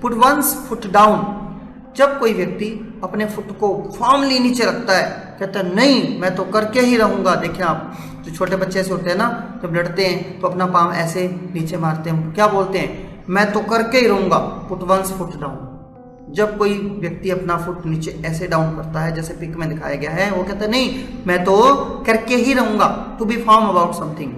Put once foot down, जब कोई व्यक्ति अपने फुट को फॉर्मली नीचे रखता है, कहता है नहीं मैं तो करके ही रहूंगा। देखिए आप जो छोटे बच्चे ऐसे होते हैं ना, जब लड़ते हैं तो अपना पाँव ऐसे नीचे मारते हैं, क्या बोलते हैं, मैं तो करके ही रहूंगा, पुट वंस फुट डाउन। जब कोई व्यक्ति अपना फुट नीचे ऐसे डाउन करता है जैसे पिक में दिखाया गया है, वो कहता है नहीं मैं तो करके ही रहूंगा, to be firm about something,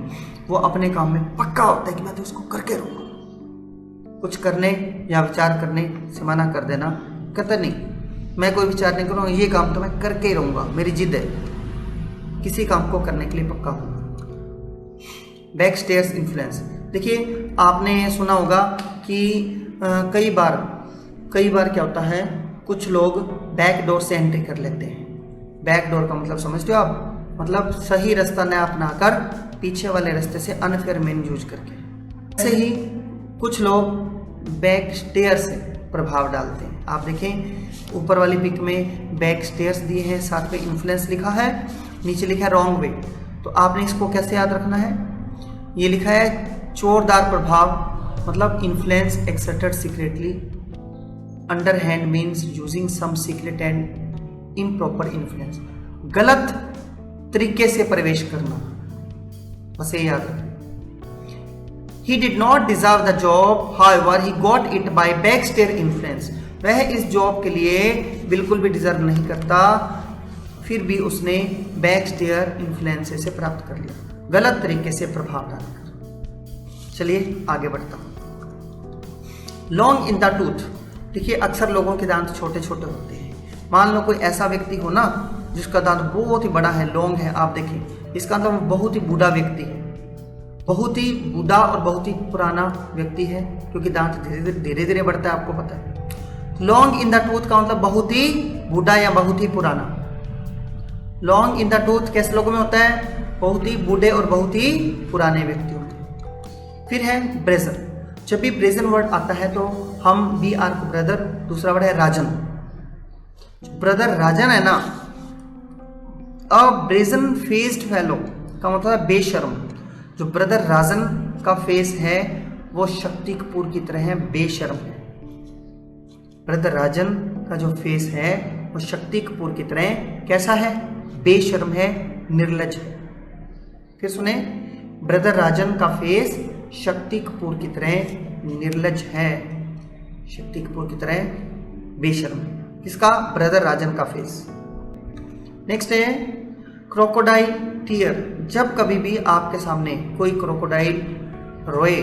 वो अपने काम में पक्का होता है कि मैं तो उसको करके रहूंगा। कुछ करने या विचार करने से मना कर देना, कहता नहीं मैं कोई विचार नहीं करूँगा, ये काम तो मैं करके ही रहूँगा, मेरी जिद है, किसी काम को करने के लिए पक्का हूँ। बैक स्टेयर्स इन्फ्लुएंस, देखिए आपने सुना होगा कि कई बार क्या होता है, कुछ लोग बैक डोर से एंट्री कर लेते हैं। बैक डोर का मतलब समझते हो आप, मतलब सही रास्ता न अपनाकर पीछे वाले रास्ते से अनफेयर मीन यूज करके। ऐसे ही कुछ लोग बैक स्टेयर से प्रभाव डालते हैं। आप देखें ऊपर वाली पिक में बैक स्टेयर्स दिए हैं, साथ में इन्फ्लुएंस लिखा है, नीचे लिखा है रॉन्ग वे। तो आपने इसको कैसे याद रखना है, ये लिखा है चोरदार प्रभाव, मतलब influence exerted secretly, under hand means using some secret and improper influence, गलत तरीके से प्रवेश करना, बस ये याद रखें। He did not deserve the job, however he got it by backstair influence. वह इस जॉब के लिए बिल्कुल भी डिजर्व नहीं करता, फिर भी उसने बैकस्टेयर इन्फ्लुएंस से प्राप्त कर लिया, गलत तरीके से प्रभाव डालकर। चलिए आगे बढ़ता हूँ। लॉन्ग इन द टूथ, देखिए अक्सर लोगों के दांत छोटे छोटे होते हैं। मान लो कोई ऐसा व्यक्ति हो ना जिसका दांत बहुत ही बड़ा है, लॉन्ग है, आप देखें इसका मतलब बहुत ही बूढ़ा व्यक्ति है, बहुत ही बूढ़ा और बहुत ही पुराना व्यक्ति है, क्योंकि दांत धीरे धीरे बढ़ता है, आपको पता है। लॉन्ग इन द टूथ का मतलब बहुत ही बूढ़ा या बहुत ही पुराना। लॉन्ग इन द टूथ कैसे लोगों में होता है, बहुत ही बूढ़े और बहुत ही पुराने व्यक्ति होते हैं। फिर है ब्रेजर, जब भी ब्रेजन वर्ड आता है तो हम बी आर को ब्रदर, दूसरा वर्ड है राजन। ब्रदर राजन है ना, अब ब्रेजन फेस्ड फेलो का मतलब है बेशर्म। जो ब्रदर राजन का फेस है वो शक्ति कपूर की तरह है, बेशर्म है। ब्रदर राजन का जो फेस है वो शक्ति कपूर की तरह कैसा है, बेशर्म है, निर्लज है। फिर सुने, ब्रदर राजन का फेस शक्ति कपूर की तरह निर्लज है, शक्ति कपूर की तरह बेशर्म है। किसका, ब्रदर राजन का फेस। नेक्स्ट है क्रोकोडाइल टीयर, जब कभी भी आपके सामने कोई क्रोकोडाइल रोए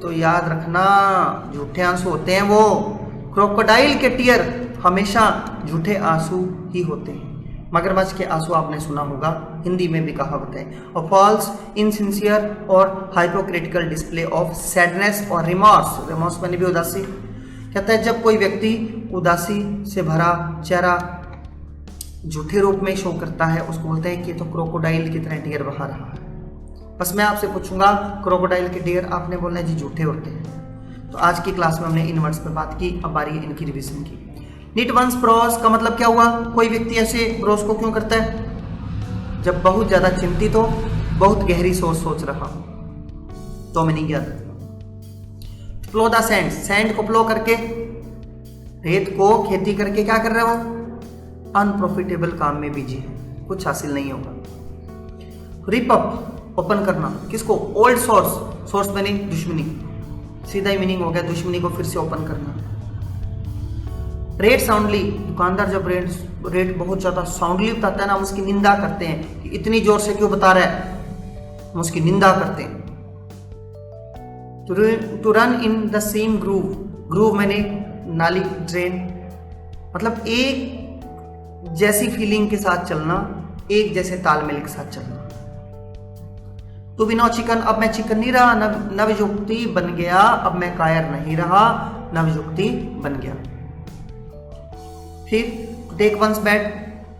तो याद रखना झूठे आंसू होते हैं वो। क्रोकोडाइल के टीयर हमेशा झूठे आंसू ही होते हैं। मगरमच्छ के आंसू आपने सुना होगा, हिंदी में भी कहावत है। और फॉल्स, इनसिंसियर और हाइपोक्रिटिकल डिस्प्ले ऑफ सैडनेस और रिमॉर्स, रिमॉर्स मैंने भी उदासी, कहता है जब कोई व्यक्ति उदासी से भरा चेहरा झूठे रूप में शो करता है उसको बोलते हैं कि तो क्रोकोडाइल की तरह टीयर बहा रहा है। बस मैं आपसे पूछूंगा क्रोकोडाइल के टीयर, आपने बोलना है जी झूठे होते हैं। तो आज की क्लास में हमने इन वर्ड्स पर बात की, अब बारी है इनकी रिवीजन की। नीट वंस प्रोस का मतलब क्या हुआ, कोई व्यक्ति ऐसे प्रोस को क्यों करता है, जब बहुत ज्यादा चिंतित हो, बहुत गहरी सोच रहा हो, तो मीनिंग याद रखना। प्लो द सैंड, सैंड को प्लो करके, रेत को खेती करके क्या कर रहा है वो, अनप्रॉफिटेबल काम में बिजी है, कुछ हासिल नहीं होगा। रिप अप, ओपन करना, किसको, ओल्ड सोर्स, सोर्स मैंने दुश्मनी, सीधा ही मीनिंग हो गया दुश्मनी को फिर से ओपन करना। रेट साउंडली, दुकानदार जब रेट बहुत ज्यादा साउंडली बताता है ना, हम उसकी निंदा करते हैं कि इतनी जोर से क्यों बता रहा है, हम उसकी निंदा करते हैं। To run in the same groove, groove मैंने नाली, ड्रेन, मतलब एक जैसी फीलिंग के साथ चलना, एक जैसे तालमेल के साथ चलना। टू बी नो चिकन, अब मैं चिकन नहीं रहा, नवयुक्ति बन गया, अब मैं कायर नहीं रहा, नवयुक्ति बन गया। फिर टेक वंस बेड,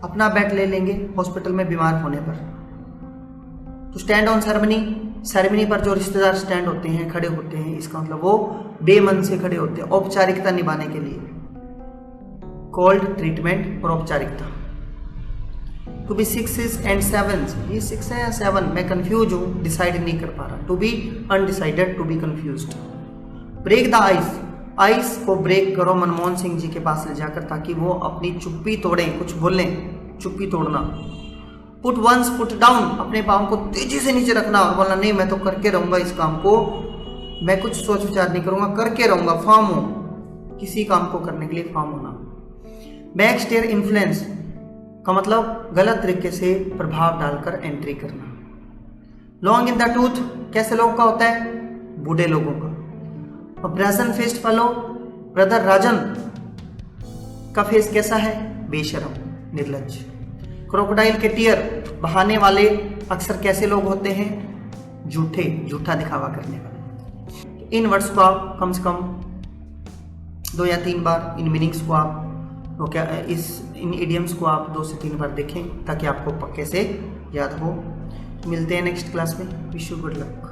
अपना बेड ले लेंगे हॉस्पिटल में बीमार होने पर। तो स्टैंड ऑन सेरेमनी, सेरेमनी पर जो रिश्तेदार स्टैंड होते हैं, खड़े होते हैं, इसका मतलब वो बेमन से खड़े होते हैं औपचारिकता निभाने के लिए। कोल्ड ट्रीटमेंट और औपचारिकता। टू बी 6 एंड 7, ये 6 है या 7, मैं कंफ्यूज हूं, डिसाइड नहीं कर पा रहा। To be undecided, to be confused. Break the ice, ice को ब्रेक करो मनमोहन सिंह जी के पास ले जाकर, ताकि वो अपनी चुप्पी तोड़ें, कुछ बोलें, चुप्पी तोड़ना। पुट वंस फुट डाउन, अपने पाँव को तेजी से नीचे रखना और बोलना नहीं मैं तो करके रहूंगा इस काम को, मैं कुछ सोच विचार नहीं करूंगा, करके रहूंगा, फॉर्म हो, किसी काम को करने के लिए फॉर्म होना। बैक स्टेयर इन्फ्लुएंस का मतलब गलत तरीके से प्रभाव डालकर एंट्री करना। लॉन्ग इन द टूथ कैसे लोगों का होता है? बूढ़े लोगों का। और ब्राजन फेस्ड फलो, ब्रदर राजन का फेस कैसा है? बेशरम, निर्लज्ज। क्रोकोडाइल के टीयर, बहाने वाले अक्सर कैसे लोग होते हैं? झूठे, झूठा दिखावा करने वाले। इन वर्ड्स को आप कम से कम 2 या 3 बार, इन मीनिंग्स को आप इन इडियम्स को आप 2 से 3 बार देखें, ताकि आपको पक्के से याद हो। मिलते हैं नेक्स्ट क्लास में। Wish you good luck.